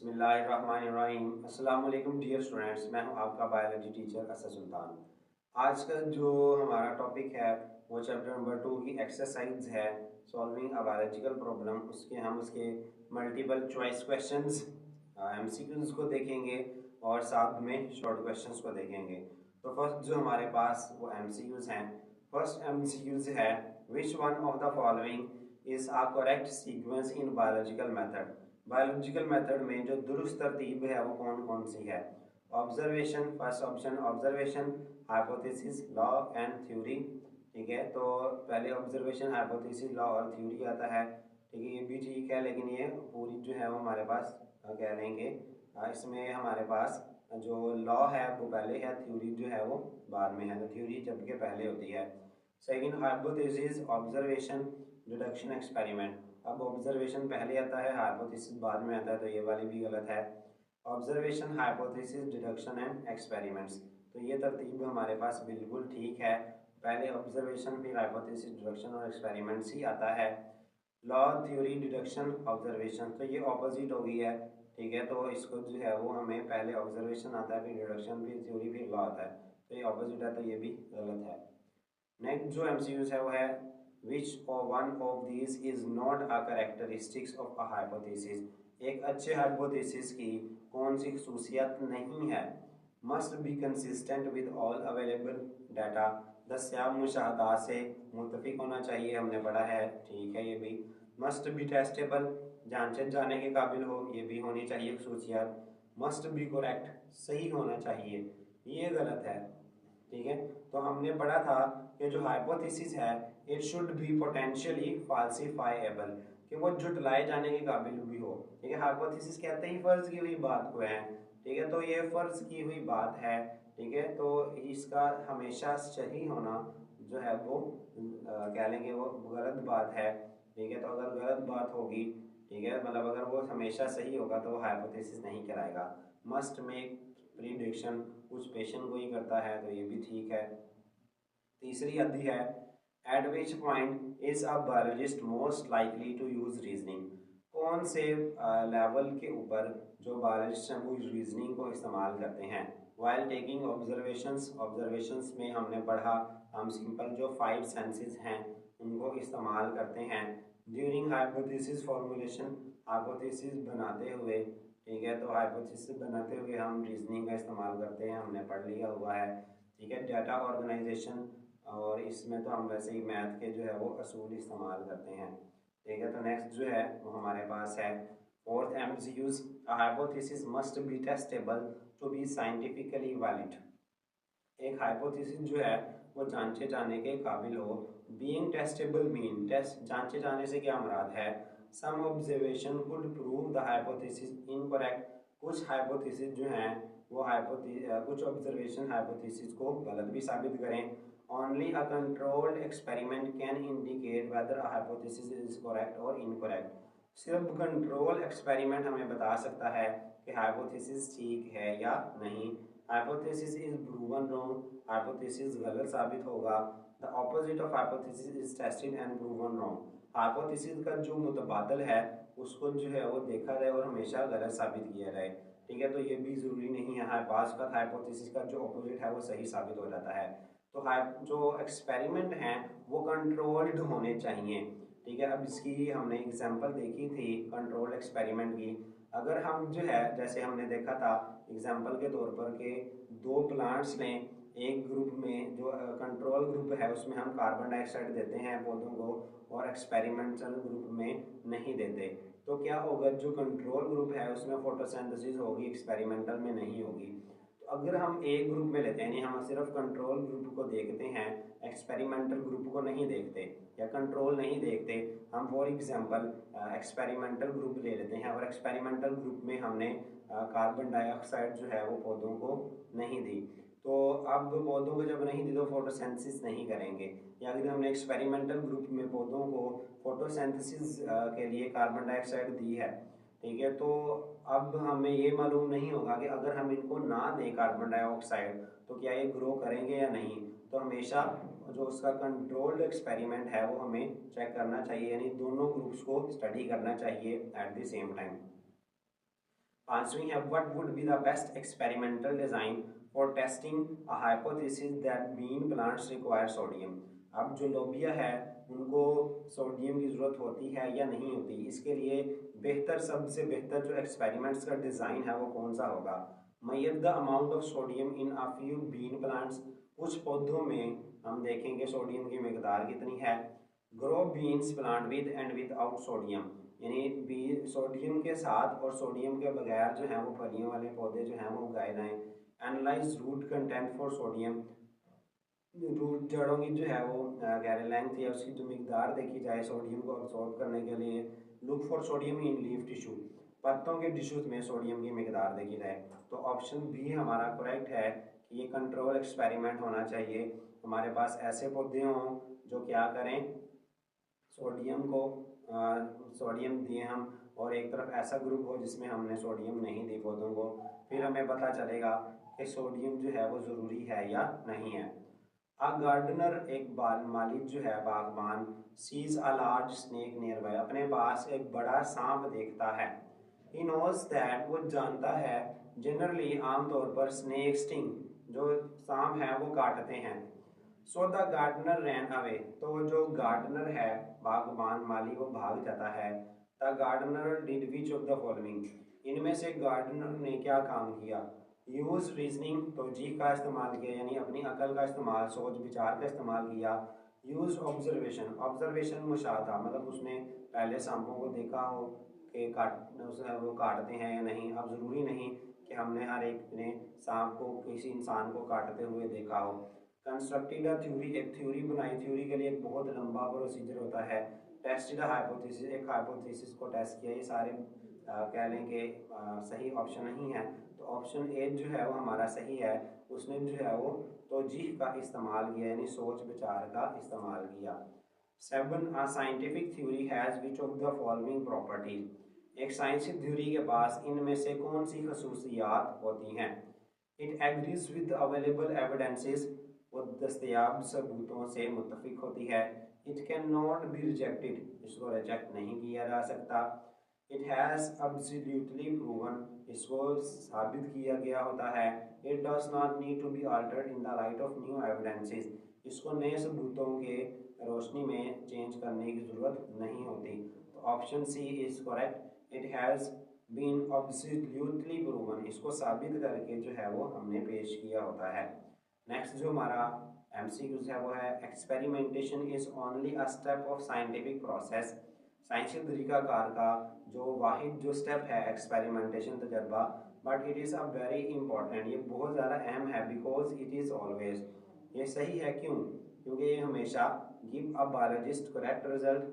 बिस्मिल्लाहिर्रहमानिर्रहीम। अस्सलाम वालेकुम डियर स्टूडेंट्स, मैं हूं आपका बायोलॉजी टीचर असद सुल्तान। आज का जो हमारा टॉपिक है वो चैप्टर नंबर 2 की एक्सरसाइज है, सॉल्विंग अ बायोलॉजिकल प्रॉब्लम। उसके मल्टीपल चॉइस क्वेश्चंस एमसीक्यूज को देखेंगे और साथ में शॉर्ट क्वेश्चंस को देखेंगे। तो फर्स्ट जो हमारे पास वो एमसीक्यूज हैं। फर्स्ट एमसीक्यूज है, which one of the following is a correct sequence in biological method. Biological method में जो दुरुस्त तरतीब है वो कौन कौन सी है। Observation, first option observation, hypothesis, law and theory. ठीक है, तो पहले ऑब्जर्वेशन, हाइपोथेसिस, लॉ और थ्योरी आता है। ठीक है, ये भी ठीक है, लेकिन ये पूरी जो है वो हमारे पास कह लेंगे इसमें हमारे पास जो लॉ है वो पहले है, थ्योरी जो है वो बाद में है। तो थ्योरी जबकि पहले होती है। Second, hypothesis, observation, deduction, experiment. अब ऑब्जर्वेशन पहले आता है, हाइपोथेसिस बाद में आता है, तो ये वाली भी गलत है। Observation, hypothesis, deduction and experiments, तो ये तरतीब हमारे पास बिल्कुल ठीक है। पहले ऑब्जर्वेशन, फिर हाइपोथेसिस, डिडक्शन और एक्सपेरिमेंट्स ही आता है। लॉ, थ्योरी, डिडक्शन, ऑब्जर्वेशन, तो ये ऑपोजिट हो गई है। ठीक है, तो इसको जो है वो हमें पहले ऑब्जर्वेशन आता है, फिर डिडक्शन, फिर थ्योरी, फिर लॉ आता है, तो ये ऑपोजिट है, तो ये भी गलत है। नेक्स्ट जो एमसीक्यूज है वो है, which one of these is not a characteristics of a hypothesis. एक अच्छे हाइपोथेसिस की कौन सी खसूसियत नहीं है। Must be consistent with all available data, दस्याब मुशाहदात से मुतफिक होना चाहिए, हमने पढ़ा है, ठीक है ये भी। मस्ट बी टेस्टेबल, जांचे जाने के काबिल हो, ये भी होनी चाहिए खसूसियत। मस्ट बी करेक्ट, सही होना चाहिए, ये गलत है। ठीक है, तो हमने पढ़ा था कि जो हाइपोथेसिस है इट शुड बी पोटेंशियली फाल्सिफाइएबल, कि वो जुटलाए जाने के काबिल भी हो। ठीक है, हाइपोथेसिस कहते ही फर्ज की हुई बात को है। ठीक है, तो ये फर्ज की हुई बात है। ठीक है, तो इसका हमेशा सही होना जो है वो कह लेंगे वो गलत बात है। ठीक है, तो अगर गलत बात होगी, ठीक है, मतलब अगर वो हमेशा सही होगा तो वो हाइपोथेसिस नहीं कहलाएगा। मस्ट मेक प्रिडिक्शन, कुछ पेशेंट को ही करता है, तो ये भी ठीक है। तीसरी अद्धि है, at which point is a biologist most likely to use reasoning. कौन से लेवल के ऊपर जो बायोलॉजिस्ट हैं वो रीजनिंग को इस्तेमाल करते हैं। वाइल टेकिंग ऑब्जर्वेशंस, ऑब्जर्वेशंस में हमने पढ़ा हम सिंपल जो 5 सेंसेस हैं उनको इस्तेमाल करते हैं। ड्यूरिंग हाइपोथेसिस फॉर्मुलेशन, हाइपोथेसिस बनाते हुए, ठीक है, तो हाइपोथेसिस बनाते हुए हम रीजनिंग का इस्तेमाल करते हैं, हमने पढ़ लिया हुआ है। ठीक है, डाटा ऑर्गेनाइजेशन, और इसमें तो हम वैसे ही मैथ के जो है वो असूल इस्तेमाल करते हैं। ठीक है, तो नेक्स्ट जो है वो हमारे पास है fourth MCQs, hypothesis must be testable to be scientifically valid. एक हाइपोथेसिस जो है वो जांचे जाने के काबिल हो। बीइंग टेस्टेबल मीन, टेस्ट जांचे जाने से क्या मुराद है। Some observation could prove the hypothesis incorrect, कुछ हाइपोथेसिस जो हैं वो कुछ ऑब्जर्वेशन हाइपोथेसिस को गलत भी साबित करें। Only a controlled experiment can indicate weather a hypothesis is correct और इनकरेक्ट। सिर्फ कंट्रोल एक्सपेरिमेंट हमें बता सकता है कि हाइपोथेसिस ठीक है या नहीं। Hypothesis is proven wrong, hypothesis गलत साबित होगा। The opposite of hypothesis is tested and proven wrong. Hypothesis का जो मुतबादल है उसको जो है वो देखा जाए और हमेशा गलत साबित किया जाए। ठीक है, तो ये भी ज़रूरी नहीं है, बाज़ का हाइपोथेसिस का जो अपोजिट है वो सही साबित हो जाता है। तो जो एक्सपेरिमेंट हैं वो कंट्रोल्ड होने चाहिए। ठीक है, अब इसकी हमने एग्जांपल देखी थी कंट्रोल्ड एक्सपेरिमेंट की। अगर हम जो है जैसे हमने देखा था एग्जांपल के तौर पर के दो प्लांट्स लें, एक ग्रुप में जो कंट्रोल ग्रुप है उसमें हम कार्बन डाइऑक्साइड देते हैं पौधों को और एक्सपेरिमेंटल ग्रुप में नहीं देते, तो क्या होगा, जो कंट्रोल ग्रुप है उसमें फोटोसिंथेसिस होगी, एक्सपेरिमेंटल में नहीं होगी। तो अगर हम एक ग्रुप में लेते हैं, यानी हम सिर्फ कंट्रोल ग्रुप को देखते हैं, एक्सपेरिमेंटल ग्रुप को नहीं देखते या कंट्रोल नहीं देखते, हम फॉर एग्जांपल एक्सपेरिमेंटल ग्रुप ले लेते हैं और एक्सपेरिमेंटल ग्रुप में हमने कार्बन डाइऑक्साइड जो है वो पौधों को नहीं दी, तो अब पौधों को जब नहीं दी तो फोटोसिंथेसिस नहीं करेंगे। या अगर हमने एक्सपेरिमेंटल ग्रुप में पौधों को फोटोसिंथेसिस के लिए कार्बन डाइऑक्साइड दी है, ठीक है, तो अब हमें ये मालूम नहीं होगा कि अगर हम इनको ना दें कार्बन डाइऑक्साइड तो क्या ये ग्रो करेंगे या नहीं। तो हमेशा जो उसका कंट्रोल्ड एक्सपेरिमेंट है वो हमें चेक करना चाहिए, यानी दोनों ग्रुप्स को स्टडी करना चाहिए at the same time. Answering have what would be the best experimental design for testing a hypothesis that bean plants require sodium। अब जो लोबिया है उनको सोडियम की ज़रूरत होती है या नहीं होती, इसके लिए बेहतर सबसे बेहतर जो एक्सपेरिमेंट्स का डिज़ाइन है वो कौन सा होगा। Measure the amount of sodium in a few bean plants, कुछ पौधों में हम देखेंगे सोडियम की मकदार कितनी है। Grow beans plant with and without sodium, यानी बी सोडियम के साथ और सोडियम के बगैर जो है वो फलियों वाले पौधे जो हैं वो उगाए जाएँ। Analyse root content for sodium, root जड़ों की जो है वो गहरे लेंथ या उसकी जो मकदार देखी जाए सोडियम को अब्सॉर्ब करने के लिए। Look for sodium in leaf tissue, पत्तों के टिश्यूज में सोडियम की मकदार देखी जाए। तो ऑप्शन बी हमारा करेक्ट है कि ये कंट्रोल एक्सपेरिमेंट होना चाहिए। हमारे पास ऐसे पौधे हों जो क्या करें, सोडियम को सोडियम दिए हम, और एक तरफ ऐसा ग्रुप हो जिसमें हमने सोडियम नहीं दी पौधों को, फिर हमें पता चलेगा कि सोडियम जो है वो ज़रूरी है या नहीं है। अ गार्डनर, एक माली जो है बागबान, sees a large snake near by, अपने पास एक बड़ा सांप देखता है। ही नोज दैट, वो जानता है, जनरली आमतौर पर स्नेक स्टिंग, जो सांप हैं वो काटते हैं। So the gardener ran away, तो जो गार्डनर है बागबान माली वो भाग जाता है। The gardener did which of the following, इनमें से गार्डनर ने क्या काम किया। यूज रीजनिंग, तौजीह का इस्तेमाल किया, यानी अपनी अकल का इस्तेमाल, सोच विचार का इस्तेमाल किया। यूज ऑब्जर्वेशन, ऑब्जर्वेशन मुशाहदा, मतलब उसने पहले सांपों को देखा हो कि वो काटते हैं या नहीं। अब ज़रूरी नहीं कि हमने हर एक ने सांप को किसी इंसान को काटते हुए देखा हो। कंस्ट्रक्टेड अ थ्योरी, एक थ्योरी बनाई, थ्योरी के लिए एक बहुत लंबा प्रोसीजर होता है। टेस्टेड अ हाइपोथेसिस, एक हाइपोथेसिस को टेस्ट किया। ये सारे कह लें कि सही ऑप्शन नहीं है, तो ऑप्शन ए जो है वो हमारा सही है। उसने जो है वो तौजीह का इस्तेमाल किया, यानी सोच विचार का इस्तेमाल किया। 7, a scientific theory has which of the following properties, एक साइंसी थ्योरी के पास इनमें से कौन सी खसूसियात होती हैं। It agrees with available evidences, वो दस्तयाब सबूतों से मुत्तफिक होती है। It can not be rejected, इसको रिजेक्ट नहीं किया जा सकता। इट हैज़ अब्सोल्युटली प्रूवन, इसको साबित किया गया होता है। It does not need to be altered in the light of new evidences, इसको नए सबूतों के रोशनी में चेंज करने की ज़रूरत नहीं होती। तो option C is correct. It has been absolutely proven, इसको साबित करके जो है वो हमने पेश किया होता है। नेक्स्ट जो हमारा एमसीक्यूज है वो है, experimentation is only a step of scientific process, साइंसी तरीकाकार का जो वाहिद जो स्टेप है एक्सपेरिमेंटेशन तजर्बा, but it is a very important, ये बहुत ज़्यादा अहम है। बिकॉज इट इज़ ऑलवेज, ये सही है क्यों, क्योंकि ये हमेशा give a biologist correct result,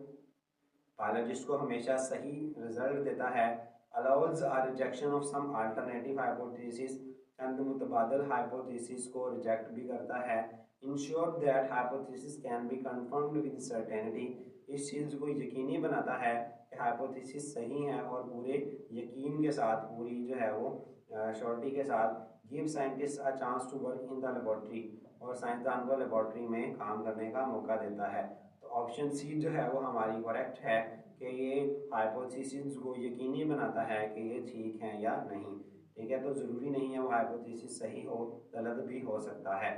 biologist को हमेशा सही रिजल्ट देता है। Allows a rejection of some alternative hypothesis, चंद मुतबादल हाइपोथेसिस को रिजेक्ट भी करता है। Ensure that hypothesis can be confirmed with certainty, इस चीज़ को यकीनी बनाता है कि हाइपोथेसिस सही है और पूरे यकीन के साथ, पूरी जो है वो श्योरिटी के साथ। Give scientist a chance to work in the laboratory, और साइंसदान को लेबोरेटरी में काम करने का मौका देता है। तो ऑप्शन सी जो है वो हमारी करेक्ट है कि ये हाइपोथेसिस को यकीनी बनाता है कि ये ठीक है या नहीं। ठीक है, तो ज़रूरी नहीं है वो हाइपोथेसिस सही हो, गलत भी हो सकता है।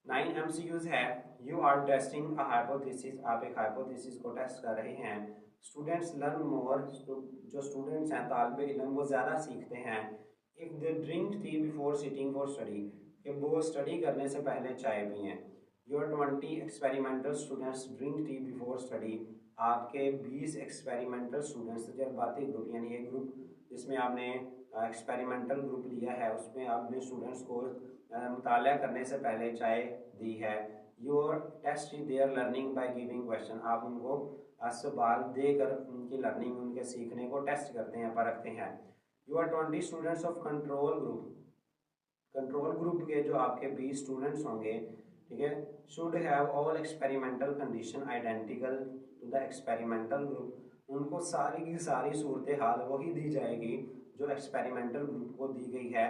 9 MCQs है, you are testing a hypothesis, आप एक हाइपोथेसिस को टेस्ट कर रहे हैं। स्टूडेंट्स लर्न मोर, जो स्टूडेंट्स हैं तालिब इल्म वो ज़्यादा सीखते हैं। If they drink tea before sitting for study, कि वो स्टडी करने से पहले चाय पिएँ। Your 20 experimental students drink tea before study, आपके 20 एक्सपेरिमेंटल स्टूडेंट्स, तजर्बाती ग्रुप, यानी एक ग्रुप जिसमें आपने एक्सपेरिमेंटल ग्रुप लिया है उसमें आपने स्टूडेंट्स को मुताला करने से पहले चाय दी है। Your test their learning by giving question, आप उनको सवाल देकर उनकी लर्निंग, उनके सीखने को टेस्ट करते हैं, परखते हैं। Your 20 students of control group, control group के जो आपके 20 स्टूडेंट्स होंगे, ठीक है, should have all experimental condition identical to the experimental group, उनको सारी की सारी सूरत हाल वही दी जाएगी जो एक्सपेरिमेंटल ग्रुप को दी गई है।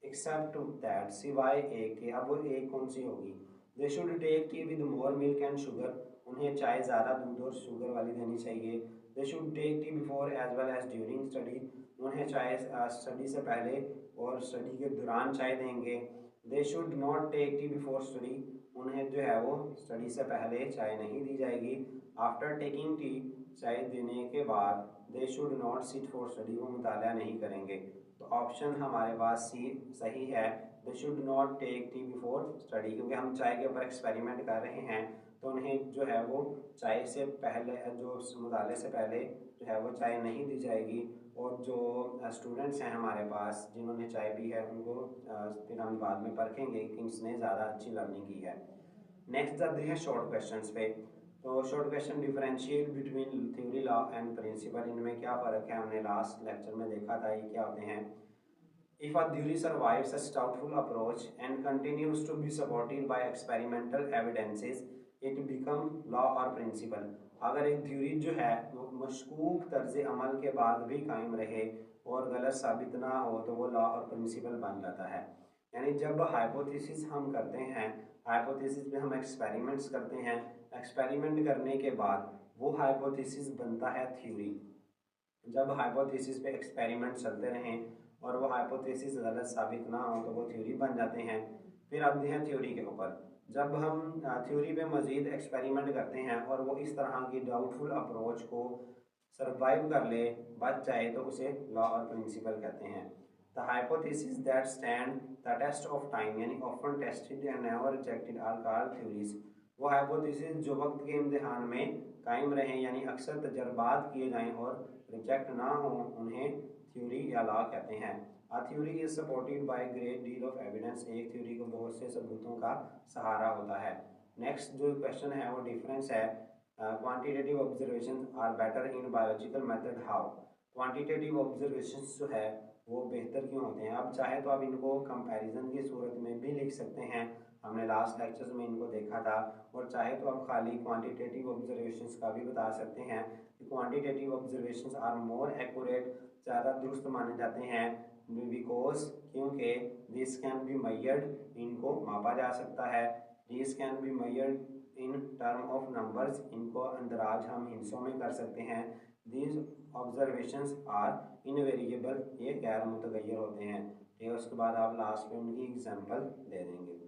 एक्सेप्ट दैट, सिवाय एक के। अब वो एक कौन सी होगी। They should take tea with more milk and sugar, उन्हें चाय ज़्यादा दूध और शुगर वाली देनी चाहिए। They should take tea before as well as during study, उन्हें चाय स्टडी से पहले और स्टडी के दौरान चाय देंगे। They should not take tea before study, उन्हें जो है वो स्टडी से पहले चाय नहीं दी जाएगी। आफ्टर टेकिंग टी, चाय देने के बाद, दे should not sit for study, वो मुताला नहीं करेंगे। तो ऑप्शन हमारे पास सी सही है, they should not take tea before study, क्योंकि हम चाय के ऊपर एक्सपेरिमेंट कर रहे हैं तो उन्हें जो है वो चाय से पहले जो मुताले से पहले जो है वो चाय नहीं दी जाएगी। और जो स्टूडेंट्स हैं हमारे पास जिन्होंने चाय पी है उनको फिर हम बाद में परखेंगे कि किसने ज़्यादा अच्छी लर्निंग की है। नेक्स्ट जाते हैं शॉर्ट क्वेश्चंस पे। तो short question, differentiate between theory law and principle, इनमें क्या फ़र्क है हमने लास्ट लेक्चर में देखा था, ये क्या होते हैं। If a theory survives such doubtful approach and continues to be supported by experimental evidences, it become law or principle। अगर एक थ्योरी जो है वो मशकूक तर्ज अमल के बाद भी कायम रहे और गलत साबित ना हो तो वो लॉ और प्रिंसिपल बन जाता है। यानी जब हाइपोथेसिस हम करते हैं, हाइपोथेसिस पे हम एक्सपेरिमेंट्स करते हैं, एक्सपेरिमेंट करने के बाद वो हाइपोथेसिस बनता है थ्योरी। जब हाइपोथेसिस पे एक्सपेरिमेंट चलते रहें और वो हाइपोथेसिस गलत साबित ना हो तो वो थ्योरी बन जाते हैं। फिर आते हैं थ्योरी के ऊपर, जब हम थ्योरी पे मज़ीद एक्सपेरिमेंट करते हैं और वो इस तरह की डाउटफुल अप्रोच को सरवाइव कर ले, बच जाए, तो उसे लॉ और प्रिंसिपल कहते हैं। The hypothesis that stand the test of time, यानी often tested and never rejected, are called theories. वो हाइपोथेसिस जो वक्त के इम्तिहान में कायम रहें, यानी अक्सर तजर्बात किए जाएँ और रिजेक्ट ना हो, उन्हें थ्योरी या लॉ कहते हैं। A theory is supported by great deal of evidence, एक थ्योरी को बहुत से सबूतों का सहारा होता है। नेक्स्ट जो क्वेश्चन है वो डिफरेंस है, quantitative observation are better in biological method, how. Quantitative observation जो है वो बेहतर क्यों होते हैं। अब चाहे तो आप इनको कंपैरिजन की सूरत में भी लिख सकते हैं, हमने लास्ट लेक्चर्स में इनको देखा था। और चाहे तो आप खाली क्वांटिटेटिव ऑब्जर्वेशंस का भी बता सकते हैं कि quantitative observations are more accurate, ज़्यादा दुरुस्त माने जाते हैं, बिकॉज क्योंकि दिस कैन बी मेजर्ड, इनको मापा जा सकता है। This can be measured in term of numbers, इनको अंदराज हम हिस्सों में कर सकते हैं। दीज ऑब्जर्वेशंस आर इनवेरिएबल, ये गैर मुतगय्यर होते हैं। ठीक है, उसके बाद आप लास्ट में उनकी एग्जाम्पल दे देंगे।